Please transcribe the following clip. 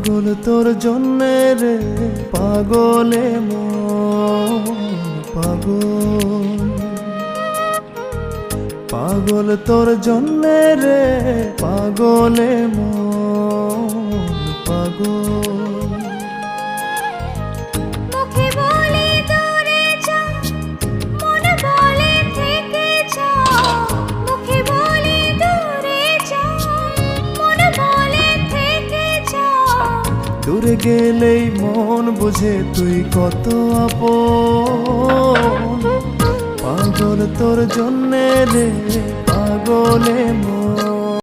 পাগল তোর জন্যে রে পাগলে মন পাগল, পাগল তোর জন্যে রে পাগলে মন পাগল। মুখে বলে দূরে যা, মন বলে থেকে যা। মুখে বলে দূরে যা, মন বলে থেকে যা। দূরে গেলেই মন বুঝে তুই কত আপন, পাগল তোর জন্যে রে পাগলে মন।